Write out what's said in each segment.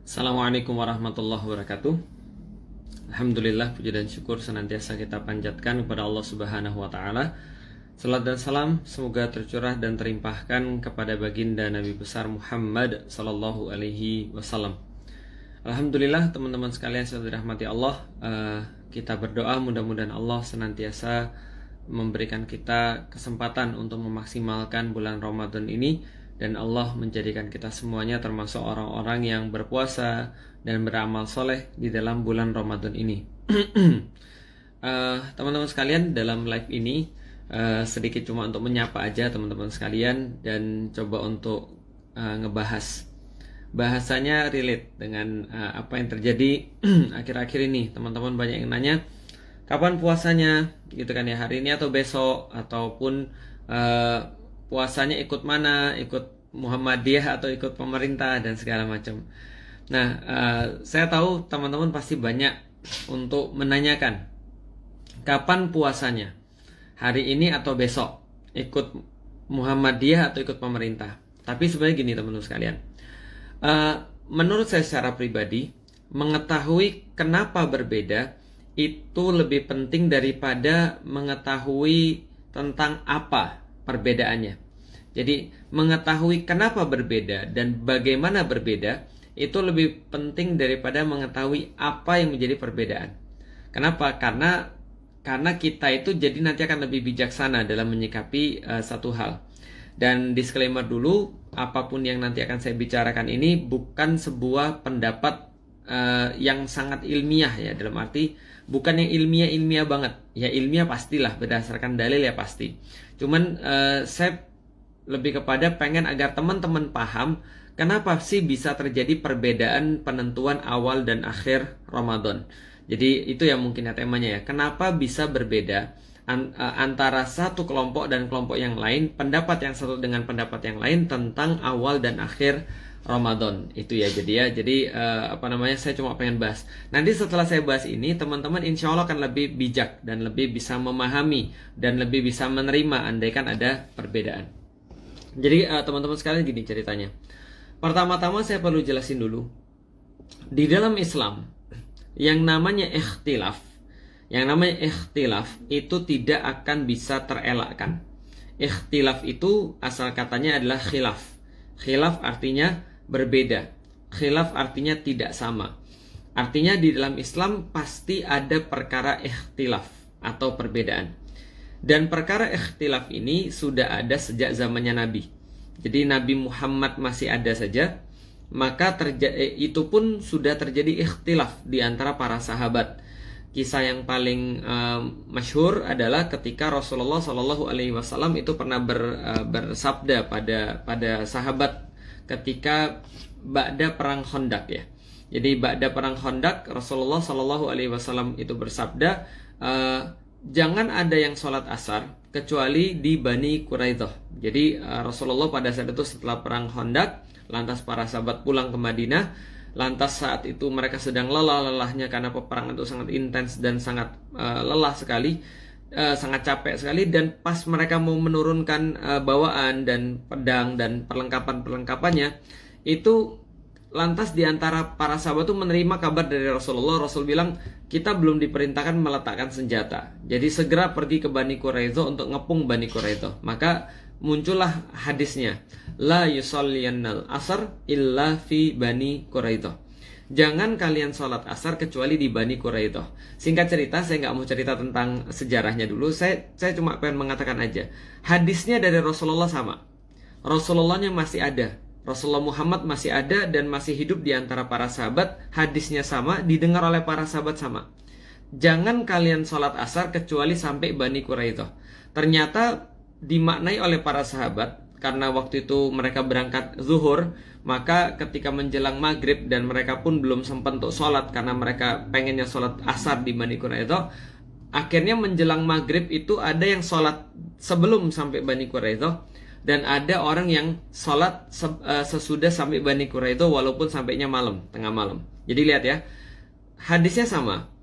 Assalamualaikum warahmatullahi wabarakatuh. Alhamdulillah, puji dan syukur senantiasa kita panjatkan kepada Allah Subhanahu wa taala. Salat dan salam semoga tercurah dan terimpahkan kepada baginda Nabi besar Muhammad sallallahu alaihi wasallam. Alhamdulillah, teman-teman sekalian yang dirahmati Allah, kita berdoa mudah-mudahan Allah senantiasa memberikan kita kesempatan untuk memaksimalkan bulan Ramadan ini, dan Allah menjadikan kita semuanya termasuk orang-orang yang berpuasa dan beramal soleh di dalam bulan Ramadan ini. Teman-teman sekalian, dalam live ini sedikit cuma untuk menyapa aja teman-teman sekalian dan coba untuk ngebahas bahasanya relate dengan apa yang terjadi akhir-akhir ini. Teman-teman banyak yang nanya kapan puasanya gitu kan ya, hari ini atau besok, ataupun puasanya ikut mana, ikut Muhammadiyah atau ikut pemerintah dan segala macam. Nah, saya tahu teman-teman pasti banyak untuk menanyakan kapan puasanya, hari ini atau besok, ikut Muhammadiyah atau ikut pemerintah. Tapi sebenarnya gini teman-teman sekalian, menurut saya secara pribadi, mengetahui kenapa berbeda itu lebih penting daripada mengetahui tentang apa perbedaannya. Jadi mengetahui kenapa berbeda dan bagaimana berbeda itu lebih penting daripada mengetahui apa yang menjadi perbedaan. Kenapa? Karena kita itu jadi nanti akan lebih bijaksana dalam menyikapi satu hal. Dan disclaimer dulu, apapun yang nanti akan saya bicarakan ini bukan sebuah pendapat yang sangat ilmiah ya, dalam arti bukan yang ilmiah banget. Ya ilmiah pastilah berdasarkan dalil ya pasti. Cuman saya lebih kepada pengen agar teman-teman paham kenapa sih bisa terjadi perbedaan penentuan awal dan akhir Ramadan. Jadi itu yang mungkin ya temanya ya. Kenapa bisa berbeda antara satu kelompok dan kelompok yang lain, pendapat yang satu dengan pendapat yang lain tentang awal dan akhir Ramadan itu ya. Jadi saya cuma pengen bahas. Nanti setelah saya bahas ini, teman-teman insya Allah akan lebih bijak dan lebih bisa memahami dan lebih bisa menerima andaikan ada perbedaan. Jadi teman-teman sekalian gini ceritanya. Pertama-tama saya perlu jelasin dulu, di dalam Islam yang namanya ikhtilaf itu tidak akan bisa terelakkan. Ikhtilaf itu asal katanya adalah khilaf. Khilaf artinya berbeda. Khilaf artinya tidak sama. Artinya di dalam Islam pasti ada perkara ikhtilaf atau perbedaan. Dan perkara ikhtilaf ini sudah ada sejak zamannya Nabi. Jadi Nabi Muhammad masih ada saja, maka itu pun sudah terjadi ikhtilaf di antara para sahabat. Kisah yang paling masyhur adalah ketika Rasulullah Shallallahu Alaihi Wasallam itu pernah bersabda pada sahabat ketika ba'da perang Khandaq ya. Jadi ba'da perang Khandaq, Rasulullah Shallallahu Alaihi Wasallam itu bersabda, jangan ada yang sholat asar kecuali di Bani Quraidah. Jadi Rasulullah pada saat itu setelah perang Khandaq, lantas para sahabat pulang ke Madinah. Lantas saat itu mereka sedang lelah-lelahnya karena peperangan itu sangat intens dan sangat lelah sekali, sangat capek sekali. Dan pas mereka mau menurunkan bawaan dan pedang dan perlengkapan-perlengkapannya, itu lantas di antara para sahabat itu menerima kabar dari Rasulullah. Rasul bilang, kita belum diperintahkan meletakkan senjata. Jadi segera pergi ke Bani Quraidah untuk ngepung Bani Quraidah. Maka muncullah hadisnya, la yusalliyannal asar illa fi Bani Quraidah. Jangan kalian sholat asar kecuali di Bani Quraidah. Singkat cerita, saya nggak mau cerita tentang sejarahnya dulu. Saya cuma pengen mengatakan aja, hadisnya dari Rasulullah sama. Rasulullahnya masih ada. Rasulullah Muhammad masih ada dan masih hidup di antara para sahabat. Hadisnya sama, didengar oleh para sahabat sama. Jangan kalian sholat asar kecuali sampai Bani Quraidah. Ternyata dimaknai oleh para sahabat, karena waktu itu mereka berangkat zuhur, maka ketika menjelang maghrib dan mereka pun belum sempat untuk sholat karena mereka pengennya sholat asar di Bani Quraidah, akhirnya menjelang maghrib itu ada yang sholat sebelum sampai Bani Quraidah, dan ada orang yang sholat sesudah sampai Bani Quraidah walaupun sampainya malam, tengah malam. Jadi lihat ya, hadisnya sama,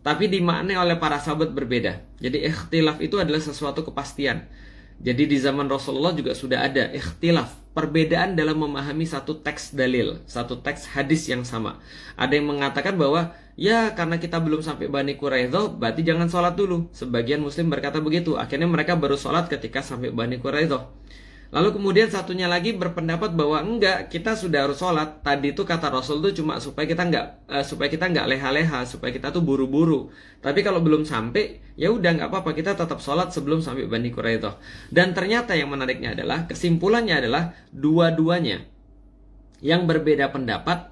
tapi dimaknai oleh para sahabat berbeda. Jadi ikhtilaf itu adalah sesuatu kepastian. Jadi di zaman Rasulullah juga sudah ada ikhtilaf, perbedaan dalam memahami satu teks dalil, satu teks hadis yang sama. Ada yang mengatakan bahwa ya karena kita belum sampai Bani Quraidah berarti jangan sholat dulu. Sebagian muslim berkata begitu. Akhirnya mereka baru sholat ketika sampai Bani Quraidah. Lalu kemudian satunya lagi berpendapat bahwa enggak, kita sudah harus sholat. Tadi itu kata Rasul itu cuma supaya kita nggak leha-leha, supaya kita tuh buru-buru. Tapi kalau belum sampai, ya udah nggak apa-apa, kita tetap sholat sebelum sampai Bani Quraidah. Dan ternyata yang menariknya adalah kesimpulannya adalah dua-duanya yang berbeda pendapat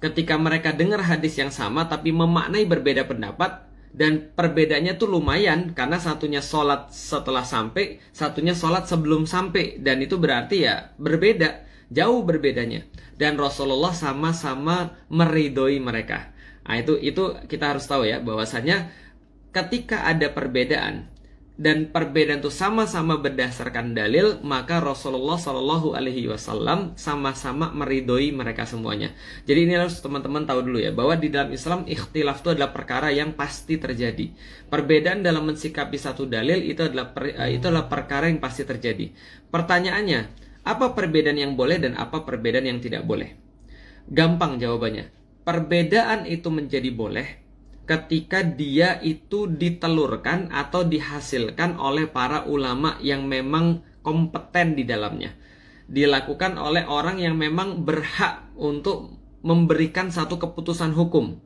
ketika mereka dengar hadis yang sama tapi memaknai berbeda pendapat. Dan perbedaannya tuh lumayan karena satunya sholat setelah sampai, satunya sholat sebelum sampai. Dan itu berarti ya berbeda, jauh berbedanya. Dan Rasulullah sama-sama meridhoi mereka. Nah itu kita harus tahu ya, bahwasanya ketika ada perbedaan dan perbedaan itu sama-sama berdasarkan dalil, maka Rasulullah Shallallahu Alaihi Wasallam sama-sama meridhoi mereka semuanya. Jadi ini harus teman-teman tahu dulu ya, bahwa di dalam Islam ikhtilaf itu adalah perkara yang pasti terjadi. Perbedaan dalam mensikapi satu dalil itu adalah perkara yang pasti terjadi. Pertanyaannya, apa perbedaan yang boleh dan apa perbedaan yang tidak boleh? Gampang jawabannya. Perbedaan itu menjadi boleh ketika dia itu ditelurkan atau dihasilkan oleh para ulama yang memang kompeten di dalamnya. Dilakukan oleh orang yang memang berhak untuk memberikan satu keputusan hukum.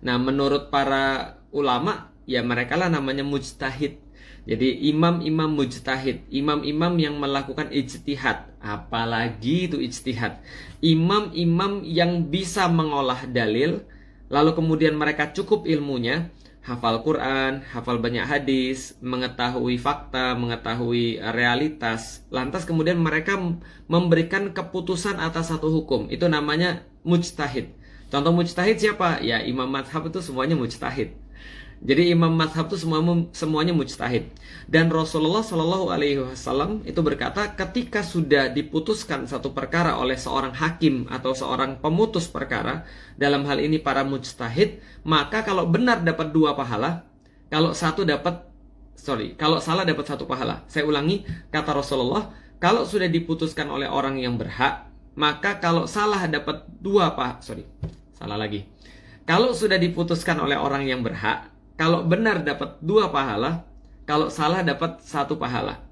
Nah, menurut para ulama, ya mereka lah namanya mujtahid. Jadi imam-imam mujtahid, imam-imam yang melakukan ijtihad. Apalagi itu ijtihad. Imam-imam yang bisa mengolah dalil, lalu kemudian mereka cukup ilmunya, hafal Quran, hafal banyak hadis, mengetahui fakta, mengetahui realitas. Lantas kemudian mereka memberikan keputusan atas satu hukum. Itu namanya mujtahid. Contoh mujtahid siapa? Ya imam mazhab itu semuanya mujtahid. Jadi imam mazhab itu semuanya mujtahid. Dan Rasulullah Shallallahu Alaihi Wasallam itu berkata, ketika sudah diputuskan satu perkara oleh seorang hakim atau seorang pemutus perkara, dalam hal ini para mujtahid, maka kalau benar dapat 2 pahala, kalau salah dapat 1 pahala. Saya ulangi, kata Rasulullah, kalau sudah diputuskan oleh orang yang berhak, maka kalau salah dapat 2 pahala. Kalau sudah diputuskan oleh orang yang berhak, kalau benar dapat 2 pahala, kalau salah dapat 1 pahala.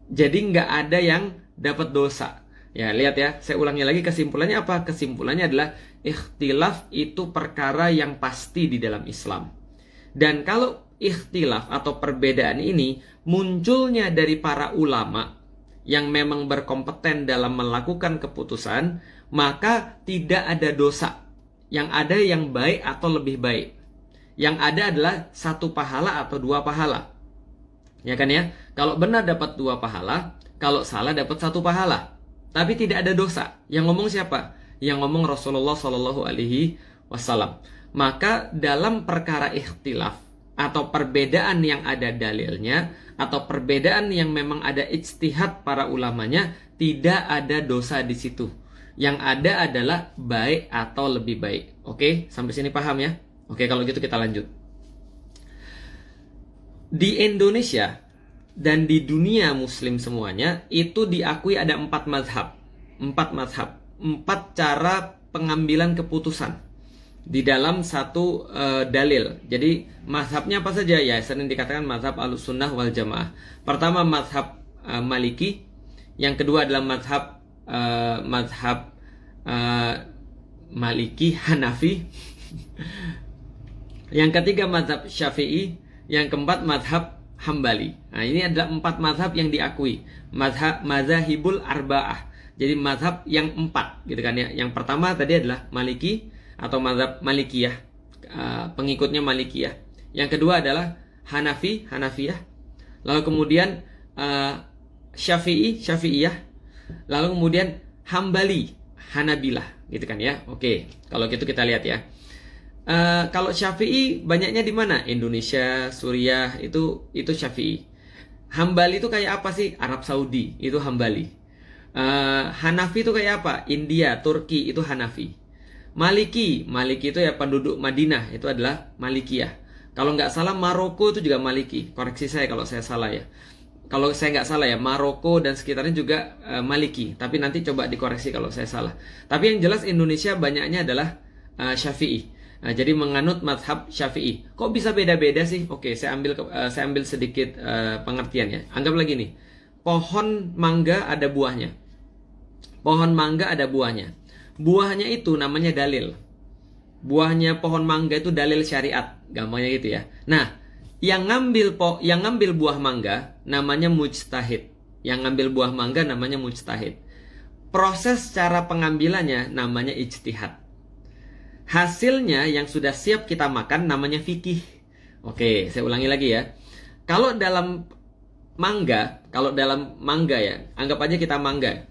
Jadi nggak ada yang dapat dosa. Ya lihat ya, saya ulangi lagi, kesimpulannya apa? Kesimpulannya adalah ikhtilaf itu perkara yang pasti di dalam Islam. Dan kalau ikhtilaf atau perbedaan ini munculnya dari para ulama yang memang berkompeten dalam melakukan keputusan, maka tidak ada dosa. Yang ada yang baik atau lebih baik. Yang ada adalah 1 pahala atau 2 pahala. Ya kan ya? Kalau benar dapat 2 pahala, kalau salah dapat 1 pahala. Tapi tidak ada dosa. Yang ngomong siapa? Yang ngomong Rasulullah Shallallahu Alaihi Wasallam. Maka dalam perkara ikhtilaf atau perbedaan yang ada dalilnya, atau perbedaan yang memang ada ijtihad para ulamanya, tidak ada dosa di situ. Yang ada adalah baik atau lebih baik. Oke, sampai sini paham ya? Oke, kalau gitu kita lanjut. Di Indonesia dan di dunia muslim semuanya itu diakui ada 4 mazhab. 4 cara pengambilan keputusan di dalam satu dalil. Jadi mazhabnya apa saja ya? Sering dikatakan mazhab Ahlussunnah wal Jamaah. Pertama mazhab Maliki, yang kedua adalah mazhab Maliki Hanafi. Yang ketiga mazhab Syafi'i, yang keempat mazhab Hambali. Nah, ini adalah 4 mazhab yang diakui. Mazahibul arba'ah. Jadi mazhab yang 4 gitu kan ya. Yang pertama tadi adalah Maliki atau mazhab Malikiyah. Pengikutnya Malikiyah. Yang kedua adalah Hanafiyah. Lalu kemudian Syafi'iyah. Lalu kemudian Hambali, Hanabilah gitu kan ya. Oke, kalau gitu kita lihat ya. Kalau Syafi'i banyaknya di mana? Indonesia, Suriah, itu Syafi'i. Hambali itu kayak apa sih? Arab Saudi, itu Hambali. Hanafi itu kayak apa? India, Turki, itu Hanafi. Maliki itu ya penduduk Madinah, itu adalah Malikiyah. Kalau nggak salah Maroko itu juga Maliki. Koreksi saya kalau saya salah ya. Kalau saya nggak salah ya, Maroko dan sekitarnya juga Maliki. Tapi nanti coba dikoreksi kalau saya salah. Tapi yang jelas Indonesia banyaknya adalah Syafi'i. Nah, jadi menganut mazhab Syafi'i. Kok bisa beda-beda sih? Oke, saya ambil sedikit pengertian ya. Anggap lagi nih, pohon mangga ada buahnya. Pohon mangga ada buahnya. Buahnya itu namanya dalil. Buahnya pohon mangga itu dalil syariat, gampangnya gitu ya. Nah, yang ngambil buah mangga namanya mujtahid. Yang ngambil buah mangga namanya mujtahid. Proses cara pengambilannya namanya ijtihad. Hasilnya yang sudah siap kita makan namanya fikih. Oke, saya ulangi lagi ya. Kalau dalam mangga ya, anggap aja kita mangga.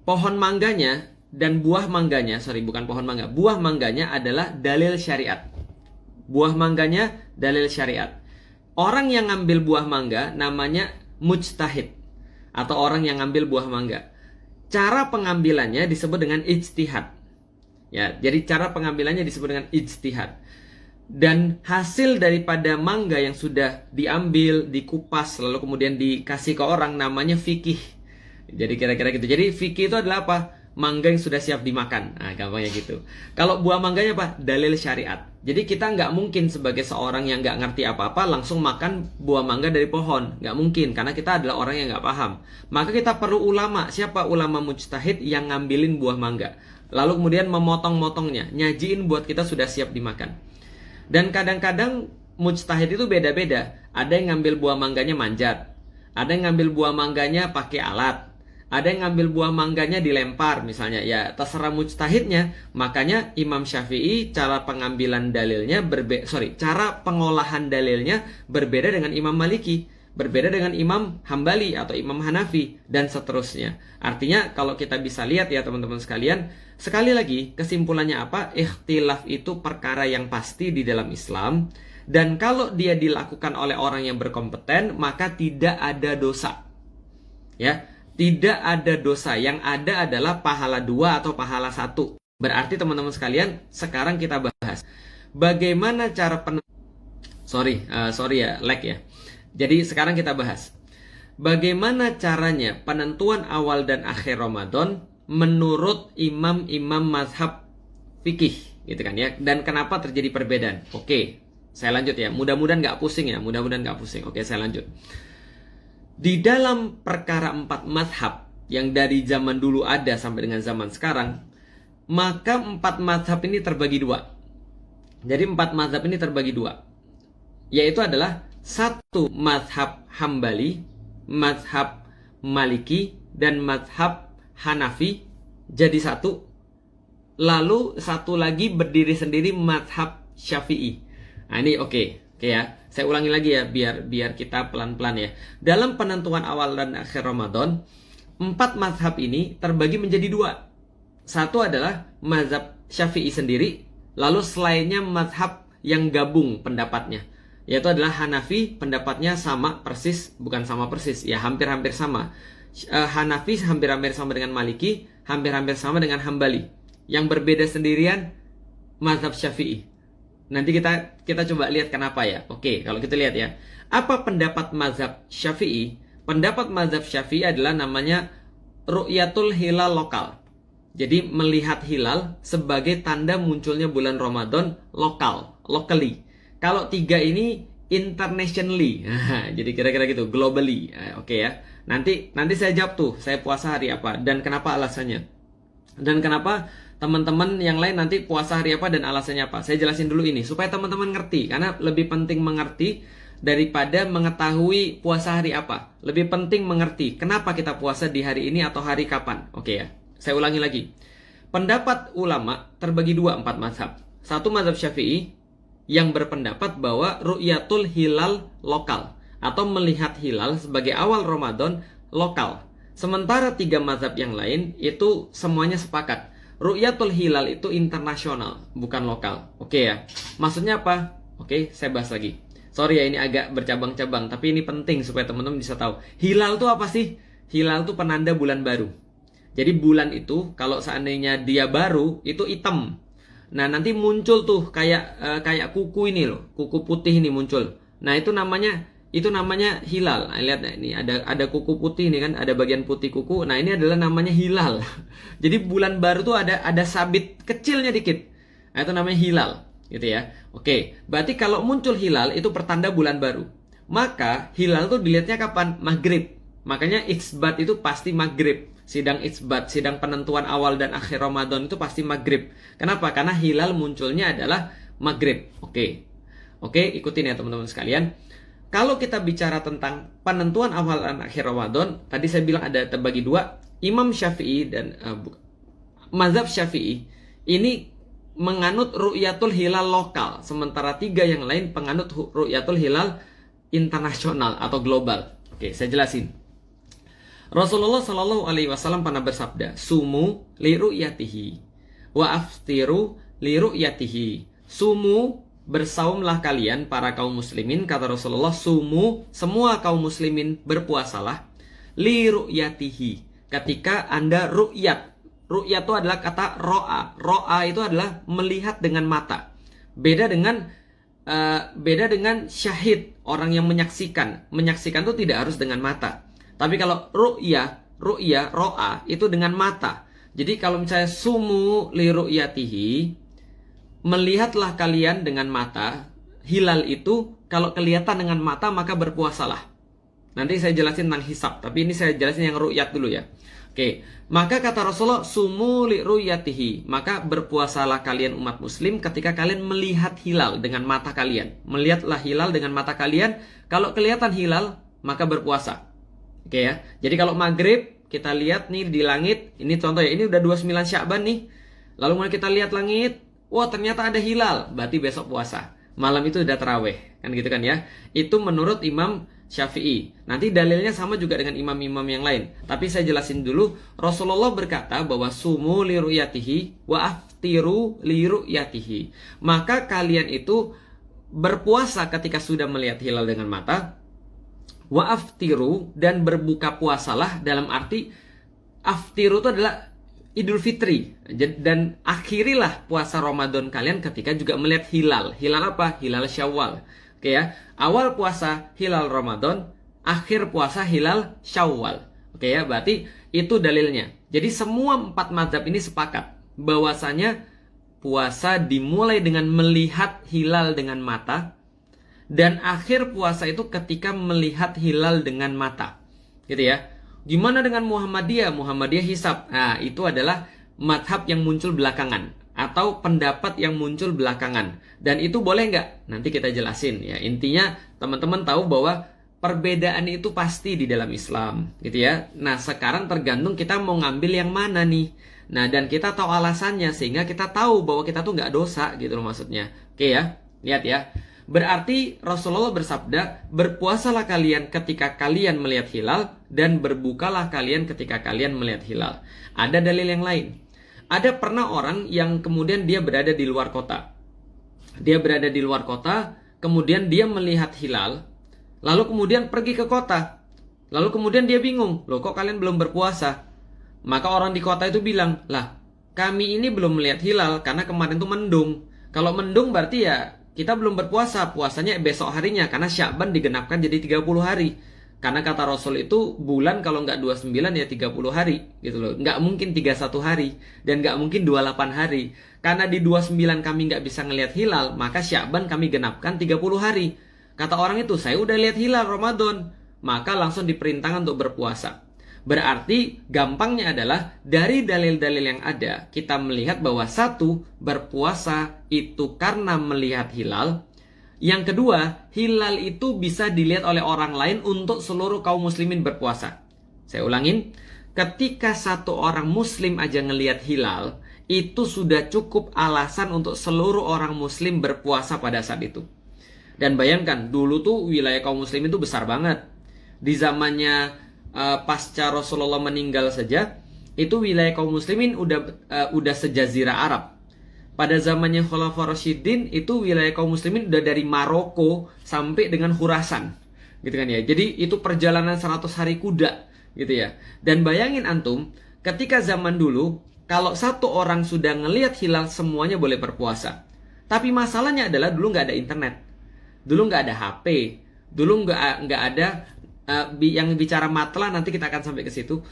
Pohon mangganya dan buah mangganya, bukan pohon mangga. Buah mangganya adalah dalil syariat. Buah mangganya dalil syariat. Orang yang ngambil buah mangga namanya mujtahid, atau orang yang ngambil buah mangga. Cara pengambilannya disebut dengan ijtihad. Ya, jadi cara pengambilannya disebut dengan ijtihad. Dan hasil daripada mangga yang sudah diambil, dikupas, lalu kemudian dikasih ke orang namanya fikih. Jadi kira-kira gitu. Jadi fikih itu adalah apa? Mangga yang sudah siap dimakan. Nah, gampangnya gitu. Kalau buah mangganya apa? Dalil syariat. Jadi kita nggak mungkin sebagai seorang yang nggak ngerti apa-apa langsung makan buah mangga dari pohon. Nggak mungkin, karena kita adalah orang yang nggak paham. Maka kita perlu ulama. Siapa ulama mujtahid yang ngambilin buah mangga? Lalu kemudian memotong-motongnya, nyajiin buat kita sudah siap dimakan. Dan kadang-kadang mujtahid itu beda-beda. Ada yang ngambil buah mangganya manjat. Ada yang ngambil buah mangganya pakai alat. Ada yang ngambil buah mangganya dilempar misalnya. Ya terserah mujtahidnya. Makanya Imam Syafi'i cara pengambilan dalilnya cara pengolahan dalilnya berbeda dengan Imam Maliki, berbeda dengan Imam Hambali atau Imam Hanafi, dan seterusnya. Artinya kalau kita bisa lihat ya teman-teman sekalian, sekali lagi kesimpulannya apa? Ikhtilaf itu perkara yang pasti di dalam Islam. Dan kalau dia dilakukan oleh orang yang berkompeten, maka tidak ada dosa. Ya, tidak ada dosa. Yang ada adalah pahala 2 atau pahala 1. Berarti teman-teman sekalian, sekarang kita bahas bagaimana cara sorry ya, lag ya. Jadi sekarang kita bahas bagaimana caranya penentuan awal dan akhir Ramadan menurut imam-imam mazhab fikih, gitu kan ya. Dan kenapa terjadi perbedaan? Oke, saya lanjut ya. Mudah-mudahan nggak pusing ya. Oke, saya lanjut. Di dalam perkara 4 mazhab yang dari zaman dulu ada sampai dengan zaman sekarang, maka 4 mazhab ini terbagi 2. Jadi 4 mazhab ini terbagi 2, yaitu adalah 1 mazhab Hambali, mazhab Maliki, dan mazhab Hanafi jadi 1. Lalu 1 lagi berdiri sendiri, mazhab Syafi'i. Nah ini oke ya. Saya ulangi lagi ya biar kita pelan-pelan ya. Dalam penentuan awal dan akhir Ramadan, 4 mazhab ini terbagi menjadi 2. 1 adalah mazhab Syafi'i sendiri, lalu selainnya mazhab yang gabung pendapatnya, yaitu adalah Hanafi, pendapatnya sama persis, bukan sama persis ya, hampir-hampir sama. Hanafi hampir-hampir sama dengan Maliki, hampir-hampir sama dengan Hambali. Yang berbeda sendirian mazhab Syafi'i. Nanti kita coba lihat kenapa ya. Oke, kalau kita lihat ya, apa pendapat mazhab Syafi'i? Pendapat mazhab Syafi'i adalah namanya ru'yatul hilal lokal. Jadi melihat hilal sebagai tanda munculnya bulan Ramadan locally. Kalau 3 ini internationally. Jadi kira-kira gitu, globally. Oke ya. Nanti saya jawab tuh, saya puasa hari apa dan kenapa alasannya. Dan kenapa teman-teman yang lain nanti puasa hari apa dan alasannya apa. Saya jelasin dulu ini supaya teman-teman ngerti, karena lebih penting mengerti daripada mengetahui puasa hari apa. Lebih penting mengerti kenapa kita puasa di hari ini atau hari kapan. Oke ya. Saya ulangi lagi. Pendapat ulama terbagi 2, 4 mazhab. 1 mazhab Syafi'i yang berpendapat bahwa ru'yatul hilal lokal atau melihat hilal sebagai awal Ramadan lokal. Sementara 3 mazhab yang lain itu semuanya sepakat ru'yatul hilal itu internasional, bukan lokal. Oke ya. Maksudnya apa? Oke, saya bahas lagi. Sorry ya, ini agak bercabang-cabang, tapi ini penting supaya teman-teman bisa tahu. Hilal itu apa sih? Hilal itu penanda bulan baru. Jadi bulan itu kalau seandainya dia baru itu hitam. Nah, nanti muncul tuh kayak kuku ini loh, kuku putih ini muncul. Nah, itu namanya itu namanya hilal. Nah, lihat ini ada kuku putih nih kan, ada bagian putih kuku. Nah, ini adalah namanya hilal. Jadi bulan baru tuh ada sabit kecilnya dikit. Nah, itu namanya hilal, gitu ya. Oke, berarti kalau muncul hilal itu pertanda bulan baru. Maka hilal tuh dilihatnya kapan? Maghrib. Makanya isbat itu pasti maghrib. Sidang isbat, sidang penentuan awal dan akhir Ramadan itu pasti maghrib. Kenapa? Karena hilal munculnya adalah maghrib. Oke, ikutin ya teman-teman sekalian. Kalau kita bicara tentang penentuan awal dan akhir Ramadan, tadi saya bilang ada terbagi dua. Imam Syafi'i dan mazhab Syafi'i ini menganut ru'yatul hilal lokal, sementara 3 yang lain penganut ru'yatul hilal internasional atau global. Oke, saya jelasin. Rasulullah Shallallahu Alaihi Wasallam pernah bersabda, "Sumu li ru'yatihi, wa aftiru li ru'yatihi." Sumu, bersaumlah kalian para kaum muslimin, kata Rasulullah. Sumu, semua kaum muslimin berpuasalah. Li ru'yatihi, ketika Anda ru'yat. Ru'yat itu adalah kata ro'a. Ro'a itu adalah melihat dengan mata. Beda dengan syahid, orang yang menyaksikan. Menyaksikan itu tidak harus dengan mata. Tapi kalau ro'a itu dengan mata. Jadi kalau misalnya sumu li ru'yatihi, melihatlah kalian dengan mata. Hilal itu kalau kelihatan dengan mata maka berpuasalah. Nanti saya jelasin tentang hisab, tapi ini saya jelasin yang ru'yat dulu ya. Oke, maka kata Rasulullah, sumu li ru'yatihi, maka berpuasalah kalian umat muslim ketika kalian melihat hilal dengan mata kalian. Melihatlah hilal dengan mata kalian. Kalau kelihatan hilal, maka berpuasa. Oke ya. Jadi kalau maghrib kita lihat nih di langit, ini contoh ya, ini udah 29 Sya'ban nih. Lalu mulai kita lihat langit, wah ternyata ada hilal, berarti besok puasa. Malam itu udah taraweh, kan gitu kan ya. Itu menurut Imam Syafi'i. Nanti dalilnya sama juga dengan imam-imam yang lain. Tapi saya jelasin dulu, Rasulullah berkata bahwa sumu li ru'yatihi wa aftiru li ru'yatihi. Maka kalian itu berpuasa ketika sudah melihat hilal dengan mata. Wa aftiru, dan berbuka puasalah, dalam arti aftiru itu adalah Idul Fitri, dan akhirilah puasa Ramadan kalian ketika juga melihat hilal. Hilal apa? Hilal Syawal. Oke ya. Awal puasa hilal Ramadan, akhir puasa hilal Syawal. Oke ya, berarti itu dalilnya. Jadi semua 4 mazhab ini sepakat bahwasanya puasa dimulai dengan melihat hilal dengan mata, dan akhir puasa itu ketika melihat hilal dengan mata. Gitu ya. Gimana dengan Muhammadiyah? Muhammadiyah hisab. Nah, itu adalah madhab yang muncul belakangan, atau pendapat yang muncul belakangan. Dan itu boleh nggak? Nanti kita jelasin ya. Intinya teman-teman tahu bahwa perbedaan itu pasti di dalam Islam, gitu ya. Nah, sekarang tergantung kita mau ngambil yang mana nih. Nah, dan kita tahu alasannya, sehingga kita tahu bahwa kita tuh nggak dosa, gitu loh maksudnya. Oke ya, lihat ya. Berarti Rasulullah bersabda, berpuasalah kalian ketika kalian melihat hilal, dan berbukalah kalian ketika kalian melihat hilal. Ada dalil yang lain. Ada pernah orang yang kemudian dia berada di luar kota. Dia berada di luar kota, kemudian dia melihat hilal, lalu kemudian pergi ke kota. Lalu kemudian dia bingung, loh kok kalian belum berpuasa? Maka orang di kota itu bilang, lah kami ini belum melihat hilal karena kemarin tuh mendung. Kalau mendung berarti ya kita belum berpuasa, puasanya besok harinya, karena Sya'ban digenapkan jadi 30 hari. Karena kata Rasul itu bulan kalau nggak 29 ya 30 hari gitu loh. Nggak mungkin 31 hari, dan nggak mungkin 28 hari. Karena di 29 kami nggak bisa ngelihat hilal, maka Sya'ban kami genapkan 30 hari. Kata orang itu, saya udah lihat hilal Ramadan, maka langsung diperintahkan untuk berpuasa. Berarti gampangnya adalah dari dalil-dalil yang ada, kita melihat bahwa satu, berpuasa itu karena melihat hilal. Yang kedua, hilal itu bisa dilihat oleh orang lain untuk seluruh kaum muslimin berpuasa. Saya ulangin, ketika satu orang muslim aja ngelihat hilal, itu sudah cukup alasan untuk seluruh orang muslim berpuasa pada saat itu. Dan bayangkan, dulu tuh wilayah kaum muslimin itu besar banget. Di zamannya pasca Rasulullah meninggal saja, itu wilayah kaum muslimin udah sejazirah Arab. Pada zamannya Khulafaur Rasyidin, itu wilayah kaum muslimin udah dari Maroko sampai dengan Khurasan, gitu kan ya. Jadi itu perjalanan 100 hari kuda, gitu ya. Dan bayangin antum, ketika zaman dulu, kalau satu orang sudah ngelihat hilal, semuanya boleh berpuasa. Tapi masalahnya adalah dulu nggak ada internet, dulu nggak ada HP, Dulu nggak ada yang bicara matla, nanti kita akan sampai ke situ.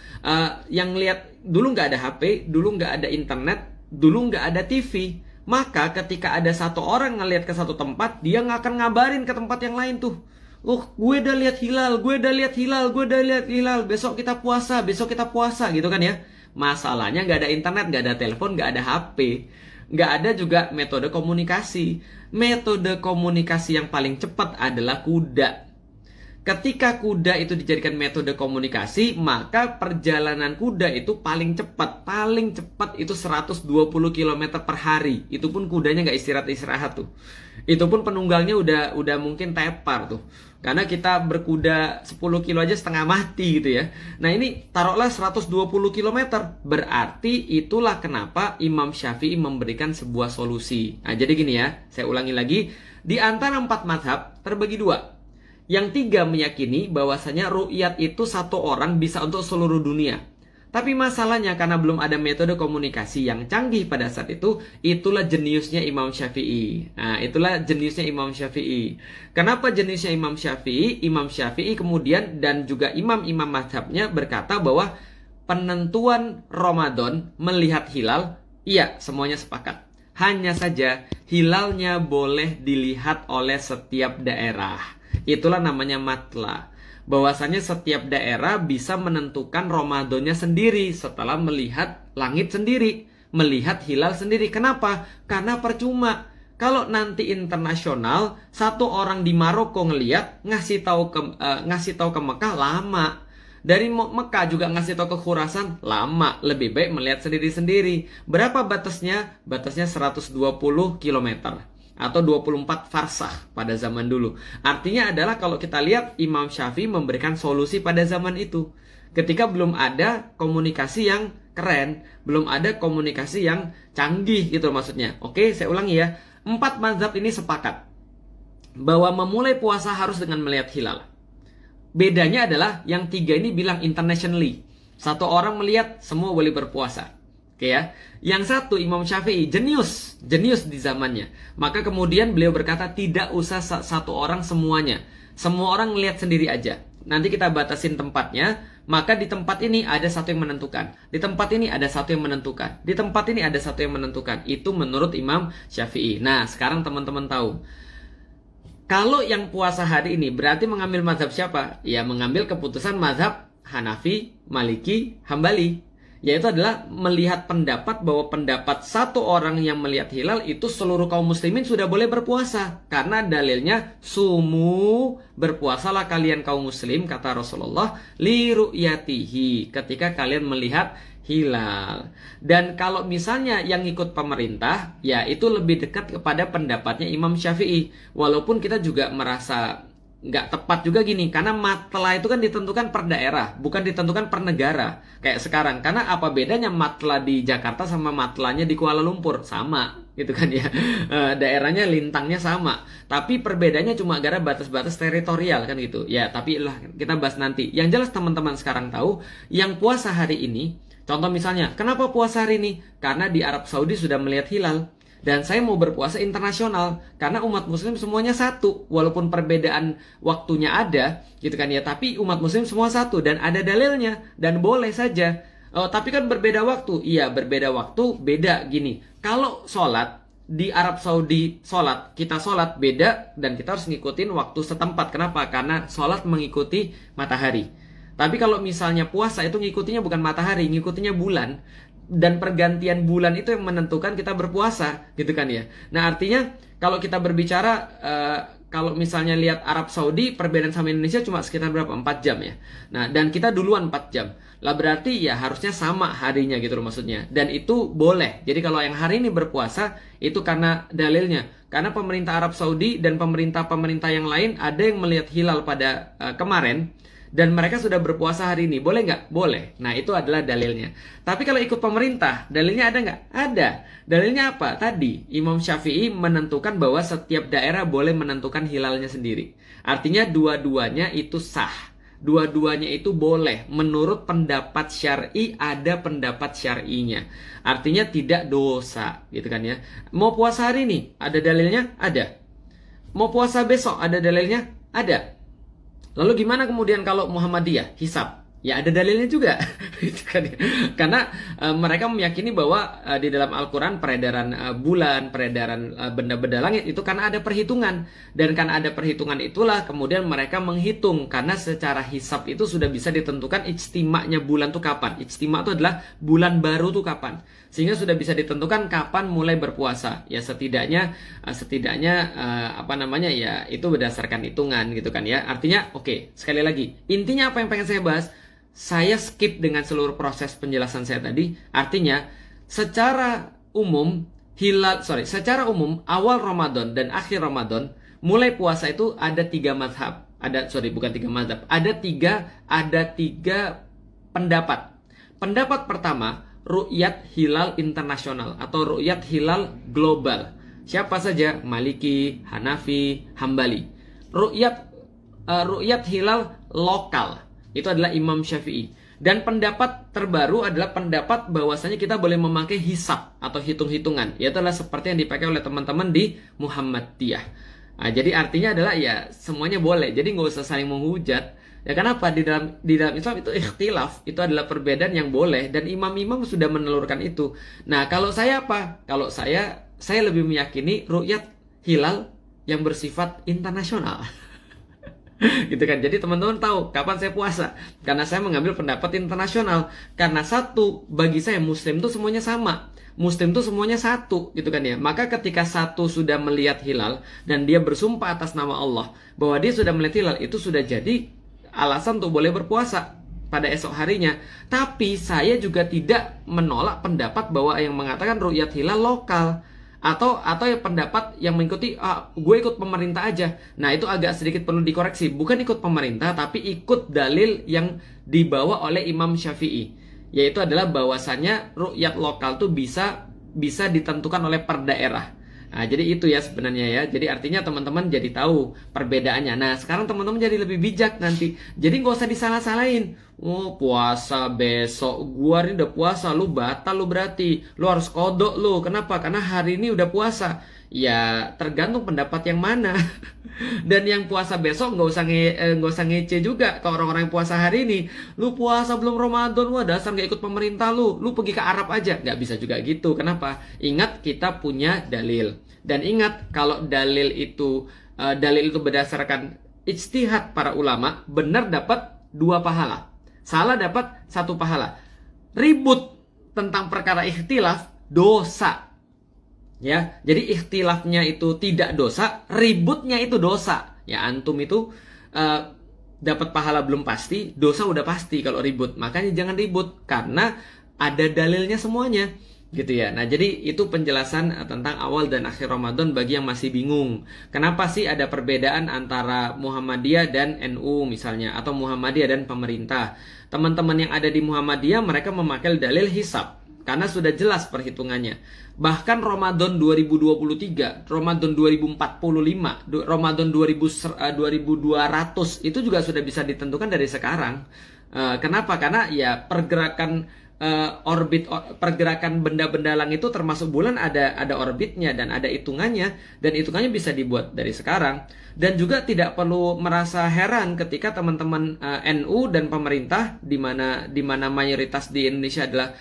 Yang lihat dulu nggak ada HP, dulu nggak ada internet, dulu nggak ada TV. Maka ketika ada satu orang ngelihat ke satu tempat, dia nggak akan ngabarin ke tempat yang lain tuh. Oh, gue udah lihat hilal, gue udah lihat hilal, gue udah lihat hilal. Besok kita puasa, besok kita puasa, gitu kan ya. Masalahnya nggak ada internet, nggak ada telepon, nggak ada HP, nggak ada juga metode komunikasi. Metode komunikasi yang paling cepat adalah kuda. Ketika kuda itu dijadikan metode komunikasi, maka perjalanan kuda itu paling cepat. Paling cepat itu 120 km per hari. Itu pun kudanya nggak istirahat-istirahat tuh. Itu pun penunggalnya udah mungkin tepar tuh. Karena kita berkuda 10 kilo aja setengah mati gitu ya. Nah ini taruhlah 120 km. Berarti itulah kenapa Imam Syafi'i memberikan sebuah solusi. Nah jadi gini ya, saya ulangi lagi. Di antara 4 mazhab terbagi 2. Yang 3 meyakini bahwasanya ru'yat itu satu orang bisa untuk seluruh dunia. Tapi masalahnya karena belum ada metode komunikasi yang canggih pada saat itu, itulah jeniusnya Imam Syafi'i. Nah, itulah jeniusnya Imam Syafi'i. Kenapa jeniusnya Imam Syafi'i? Imam Syafi'i kemudian dan juga imam-imam mazhabnya berkata bahwa penentuan Ramadan melihat hilal, iya semuanya sepakat. Hanya saja hilalnya boleh dilihat oleh setiap daerah. Itulah namanya matla. Bahwasanya setiap daerah bisa menentukan Ramadannya sendiri setelah melihat langit sendiri, melihat hilal sendiri. Kenapa? Karena percuma. Kalau nanti internasional, satu orang di Maroko ngelihat ngasih tahu ke Mekah lama. Dari Mekah juga ngasih tahu ke Khurasan lama. Lebih baik melihat sendiri-sendiri. Berapa batasnya? Batasnya 120 km. Atau 24 farsah pada zaman dulu. Artinya adalah kalau kita lihat Imam Syafi'i memberikan solusi pada zaman itu. Ketika belum ada komunikasi yang keren, belum ada komunikasi yang canggih gitu maksudnya. Oke, saya ulangi ya. 4 mazhab ini sepakat bahwa memulai puasa harus dengan melihat hilal. Bedanya adalah yang 3 ini bilang internationally. Satu orang melihat, semua boleh berpuasa. Oke ya. Yang satu Imam Syafi'i jenius di zamannya. Maka kemudian beliau berkata tidak usah satu orang semuanya. Semua orang melihat sendiri aja. Nanti kita batasin tempatnya. Maka di tempat ini ada satu yang menentukan. Di tempat ini ada satu yang menentukan. Di tempat ini ada satu yang menentukan. Itu menurut Imam Syafi'i. Nah, sekarang teman-teman tahu. Kalau yang puasa hari ini berarti mengambil mazhab siapa? Ya mengambil keputusan mazhab Hanafi, Maliki, Hambali. Yaitu adalah melihat pendapat bahwa pendapat satu orang yang melihat hilal itu seluruh kaum muslimin sudah boleh berpuasa. Karena dalilnya sumu, berpuasalah kalian kaum muslim, kata Rasulullah, li ru'yatihi, ketika kalian melihat hilal. Dan kalau misalnya yang ikut pemerintah, ya itu lebih dekat kepada pendapatnya Imam Syafi'i. Walaupun kita juga merasa nggak tepat juga gini, karena matla itu kan ditentukan per daerah, bukan ditentukan per negara kayak sekarang. Karena apa bedanya matla di Jakarta sama matlanya di Kuala Lumpur? Sama gitu kan ya. Daerahnya lintangnya sama, tapi perbedaannya cuma gara batas-batas teritorial kan gitu ya. Tapi lah kita bahas nanti. Yang jelas teman-teman sekarang tahu yang puasa hari ini, contoh misalnya kenapa puasa hari ini? Karena di Arab Saudi sudah melihat hilal. Dan saya mau berpuasa internasional karena umat muslim semuanya satu. Walaupun perbedaan waktunya ada gitu kan ya, tapi umat muslim semua satu dan ada dalilnya dan boleh saja. Tapi kan berbeda waktu. Iya, berbeda waktu, beda gini. Kalau sholat di Arab Saudi, kita sholat beda dan kita harus ngikutin waktu setempat. Kenapa? Karena sholat mengikuti matahari. Tapi kalau misalnya puasa itu ngikutinya bukan matahari, ngikutinya bulan. Dan pergantian bulan itu yang menentukan kita berpuasa gitu kan ya. Nah artinya kalau kita berbicara kalau misalnya lihat Arab Saudi perbedaan sama Indonesia cuma sekitar berapa? 4 jam ya. Nah dan kita duluan 4 jam lah, berarti ya harusnya sama harinya gitu loh maksudnya. Dan itu boleh. Jadi kalau yang hari ini berpuasa itu karena dalilnya, karena pemerintah Arab Saudi dan pemerintah-pemerintah yang lain ada yang melihat hilal pada kemarin dan mereka sudah berpuasa hari ini. Boleh nggak? Boleh. Nah, itu adalah dalilnya. Tapi kalau ikut pemerintah, dalilnya ada nggak? Ada. Dalilnya apa? Tadi, Imam Syafi'i menentukan bahwa setiap daerah boleh menentukan hilalnya sendiri. Artinya dua-duanya itu sah. Dua-duanya itu boleh. Menurut pendapat syar'i, ada pendapat syar'inya. Artinya tidak dosa. Gitu kan ya. Mau puasa hari ini? Ada dalilnya? Ada. Mau puasa besok? Ada dalilnya? Ada. Lalu gimana kemudian kalau Muhammadiyah hisab? Ya ada dalilnya juga. Gitu kan ya. Karena mereka meyakini bahwa di dalam Al-Quran peredaran bulan, peredaran benda-benda langit itu karena ada perhitungan. Dan karena ada perhitungan itulah kemudian mereka menghitung. Karena secara hisab itu sudah bisa ditentukan ijtima'nya bulan itu kapan. Ijtima' itu adalah bulan baru itu kapan. Sehingga sudah bisa ditentukan kapan mulai berpuasa. Ya setidaknya apa namanya ya itu berdasarkan hitungan gitu kan ya. Artinya oke, sekali lagi intinya apa yang pengen saya bahas? Saya skip dengan seluruh proses penjelasan saya tadi. Artinya, secara umum secara umum awal Ramadan dan akhir Ramadan mulai puasa itu ada 3 mazhab. Bukan 3 mazhab. Ada tiga pendapat. Pendapat pertama, ru'yat hilal internasional atau ru'yat hilal global. Siapa saja? Maliki, Hanafi, Hambali. Ru'yat hilal lokal. Itu adalah Imam Syafi'i. Dan pendapat terbaru adalah pendapat bahwasanya kita boleh memakai hisab atau hitung-hitungan. Itu adalah seperti yang dipakai oleh teman-teman di Muhammadiyah. Nah, jadi artinya adalah ya semuanya boleh. Jadi nggak usah saling menghujat. Ya kenapa? Di dalam Islam itu ikhtilaf. Itu adalah perbedaan yang boleh. Dan imam-imam sudah menelurkan itu. Nah kalau saya apa? Kalau saya lebih meyakini ru'yat hilal yang bersifat internasional. Gitu kan. Jadi teman-teman tahu kapan saya puasa karena saya mengambil pendapat internasional. Karena satu, bagi saya Muslim itu semuanya sama, Muslim itu semuanya satu gitu kan ya. Maka ketika satu sudah melihat hilal dan dia bersumpah atas nama Allah bahwa dia sudah melihat hilal, itu sudah jadi alasan untuk boleh berpuasa pada esok harinya. Tapi saya juga tidak menolak pendapat bahwa yang mengatakan ru'yat hilal lokal atau yang pendapat yang mengikuti gue ikut pemerintah aja. Nah itu agak sedikit perlu dikoreksi. Bukan ikut pemerintah tapi ikut dalil yang dibawa oleh Imam Syafi'i, yaitu adalah bahwasannya ru'yat lokal tuh bisa ditentukan oleh per daerah. Nah, jadi itu ya sebenarnya ya. Jadi artinya teman-teman jadi tahu perbedaannya. Nah, sekarang teman-teman jadi lebih bijak nanti. Jadi nggak usah disalah-salahin. Oh, puasa besok. Gua ini udah puasa, lu batal lu berarti. Lu harus kodok lu. Kenapa? Karena hari ini udah puasa. Ya, tergantung pendapat yang mana. Dan yang puasa besok nggak usah ngece juga ke orang-orang yang puasa hari ini. Lu puasa belum Ramadan, wah dasar nggak ikut pemerintah lu. Lu pergi ke Arab aja. Nggak bisa juga gitu. Kenapa? Ingat kita punya dalil. Dan ingat kalau dalil itu berdasarkan ijtihad para ulama, benar dapat 2 pahala, salah dapat 1 pahala. Ribut tentang perkara ikhtilaf dosa. Ya, jadi ikhtilafnya itu tidak dosa, ributnya itu dosa. Ya antum itu dapat pahala belum pasti, dosa udah pasti kalau ribut. Makanya jangan ribut karena ada dalilnya semuanya. Gitu ya. Nah, jadi itu penjelasan tentang awal dan akhir Ramadan bagi yang masih bingung. Kenapa sih ada perbedaan antara Muhammadiyah dan NU misalnya, atau Muhammadiyah dan pemerintah? Teman-teman yang ada di Muhammadiyah mereka memakai dalil hisab karena sudah jelas perhitungannya. Bahkan Ramadan 2023, Ramadan 2045, Ramadan 2200 itu juga sudah bisa ditentukan dari sekarang. Kenapa? Karena ya pergerakan pergerakan benda-benda langit itu termasuk bulan ada orbitnya dan ada hitungannya, dan hitungannya bisa dibuat dari sekarang. Dan juga tidak perlu merasa heran ketika teman-teman NU dan pemerintah di mana mayoritas di Indonesia adalah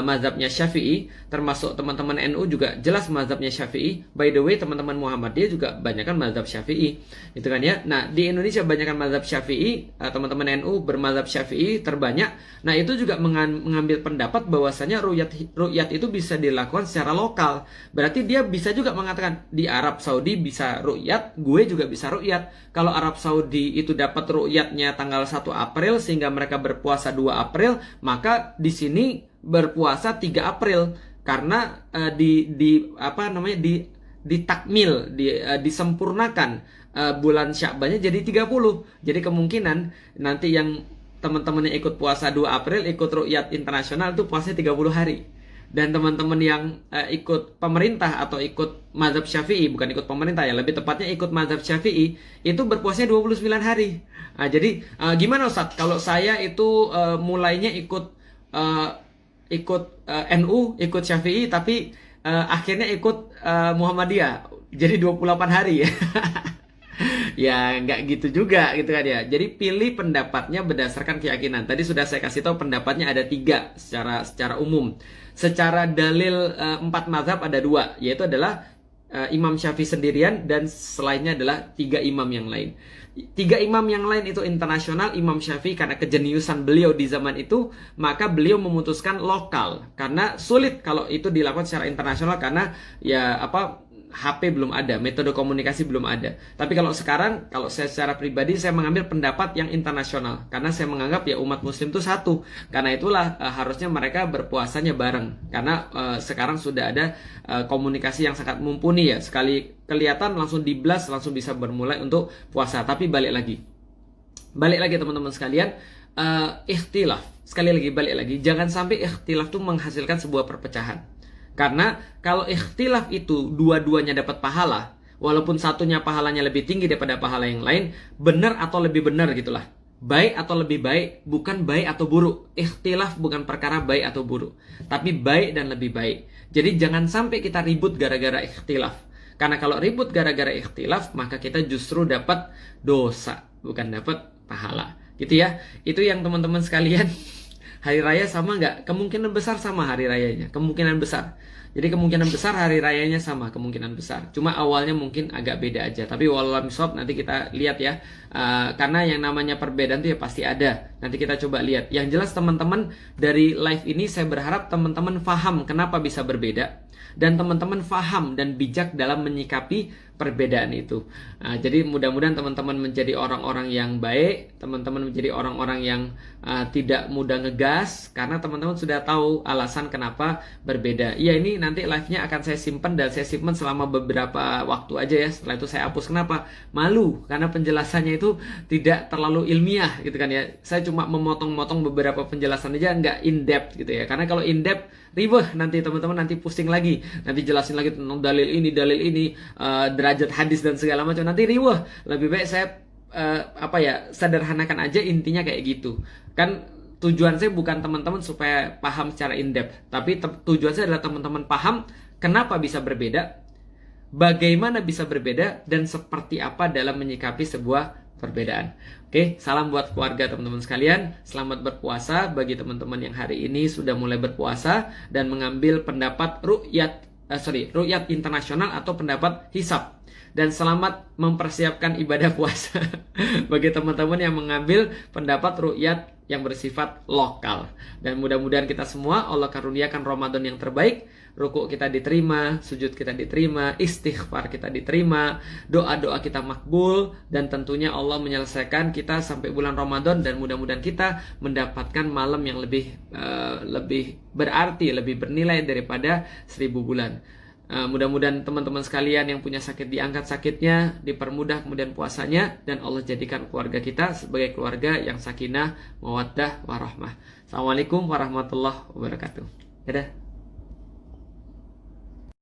mazhabnya Syafi'i, termasuk teman-teman NU juga jelas mazhabnya Syafi'i. By the way, teman-teman Muhammadiyah juga banyakkan mazhab Syafi'i, gitu kan ya. Nah, di Indonesia banyakkan mazhab Syafi'i, teman-teman NU bermazhab Syafi'i terbanyak. Nah, itu juga mengambil pendapat bahwasanya ru'yat itu bisa dilakukan secara lokal. Berarti dia bisa juga mengatakan di Arab Saudi bisa ru'yat, gue juga bisa ru'yat. Kalau Arab Saudi itu dapat ru'yatnya tanggal 1 April sehingga mereka berpuasa 2 April, maka di sini berpuasa 3 April karena disempurnakan bulan Sya'bannya jadi 30. Jadi kemungkinan nanti yang teman-teman yang ikut puasa 2 April ikut ru'yat internasional itu puasanya 30 hari. Dan teman-teman yang ikut pemerintah atau ikut mazhab Syafi'i, bukan ikut pemerintah ya, lebih tepatnya ikut mazhab Syafi'i, itu berpuasanya 29 hari. Nah, jadi gimana Ustadz? Kalau saya itu mulainya ikut NU, ikut Syafi'i, tapi akhirnya ikut Muhammadiyah, jadi 28 hari ya. Ya nggak gitu juga gitu kan ya. Jadi pilih pendapatnya berdasarkan keyakinan. Tadi sudah saya kasih tahu pendapatnya ada 3 secara umum. Secara dalil 4 mazhab ada 2, yaitu adalah Imam Syafi'i sendirian dan selainnya adalah 3 imam yang lain. 3 imam yang lain itu internasional. Imam Syafi'i karena kejeniusan beliau di zaman itu, maka beliau memutuskan lokal karena sulit kalau itu dilakukan secara internasional karena ya HP belum ada, metode komunikasi belum ada. Tapi kalau sekarang, kalau saya secara pribadi saya mengambil pendapat yang internasional karena saya menganggap ya umat muslim itu satu. Karena itulah harusnya mereka berpuasanya bareng. Karena sekarang sudah ada komunikasi yang sangat mumpuni ya. Sekali kelihatan langsung diblas, langsung bisa bermulai untuk puasa. Tapi balik lagi teman-teman sekalian, ikhtilaf. Sekali lagi balik lagi, jangan sampai ikhtilaf itu menghasilkan sebuah perpecahan. Karena kalau ikhtilaf itu dua-duanya dapat pahala, walaupun satunya pahalanya lebih tinggi daripada pahala yang lain, benar atau lebih benar gitulah. Baik atau lebih baik, bukan baik atau buruk. Ikhtilaf bukan perkara baik atau buruk, tapi baik dan lebih baik. Jadi jangan sampai kita ribut gara-gara ikhtilaf. Karena kalau ribut gara-gara ikhtilaf, maka kita justru dapat dosa, bukan dapat pahala. Gitu ya. Itu yang teman-teman sekalian. Hari raya sama nggak? Kemungkinan besar sama hari rayanya. Kemungkinan besar. Jadi kemungkinan besar hari rayanya sama. Kemungkinan besar. Cuma awalnya mungkin agak beda aja. Tapi wallahualam bishawab nanti kita lihat ya. Karena yang namanya perbedaan itu ya pasti ada. Nanti kita coba lihat. Yang jelas teman-teman dari live ini saya berharap teman-teman paham kenapa bisa berbeda. Dan teman-teman paham dan bijak dalam menyikapi perbedaan itu. Jadi mudah-mudahan teman-teman menjadi orang-orang yang baik, teman-teman menjadi orang-orang yang tidak mudah ngegas, karena teman-teman sudah tahu alasan kenapa berbeda. Iya, ini nanti live-nya akan saya simpan dan saya simpan selama beberapa waktu aja ya. Setelah itu saya hapus. Kenapa? Malu, karena penjelasannya itu tidak terlalu ilmiah gitu kan ya. Saya cuma memotong-motong beberapa penjelasan aja, nggak in-depth gitu ya. Karena kalau in-depth ribet nanti teman-teman, nanti pusing lagi, nanti jelasin lagi tentang dalil ini, derajat hadis dan segala macam, nanti riweh. Lebih baik saya sederhanakan aja, intinya kayak gitu. Kan tujuan saya bukan teman-teman supaya paham secara in-depth, tapi tujuan saya adalah teman-teman paham kenapa bisa berbeda, bagaimana bisa berbeda, dan seperti apa dalam menyikapi sebuah perbedaan. Oke, salam buat keluarga teman-teman sekalian. Selamat berpuasa bagi teman-teman yang hari ini sudah mulai berpuasa dan mengambil pendapat ru'yat internasional atau pendapat hisab. Dan selamat mempersiapkan ibadah puasa bagi teman-teman yang mengambil pendapat ru'yat yang bersifat lokal. Dan mudah-mudahan kita semua Allah karuniakan Ramadan yang terbaik, rukuk kita diterima, sujud kita diterima, istighfar kita diterima, doa-doa kita makbul, dan tentunya Allah menyelesaikan kita sampai bulan Ramadan, dan mudah-mudahan kita mendapatkan malam yang lebih berarti, lebih bernilai daripada 1000 bulan. Mudah-mudahan teman-teman sekalian yang punya sakit diangkat sakitnya, dipermudah kemudian puasanya, dan Allah jadikan keluarga kita sebagai keluarga yang sakinah, mawaddah, warahmah. Assalamualaikum warahmatullahi wabarakatuh. Dadah.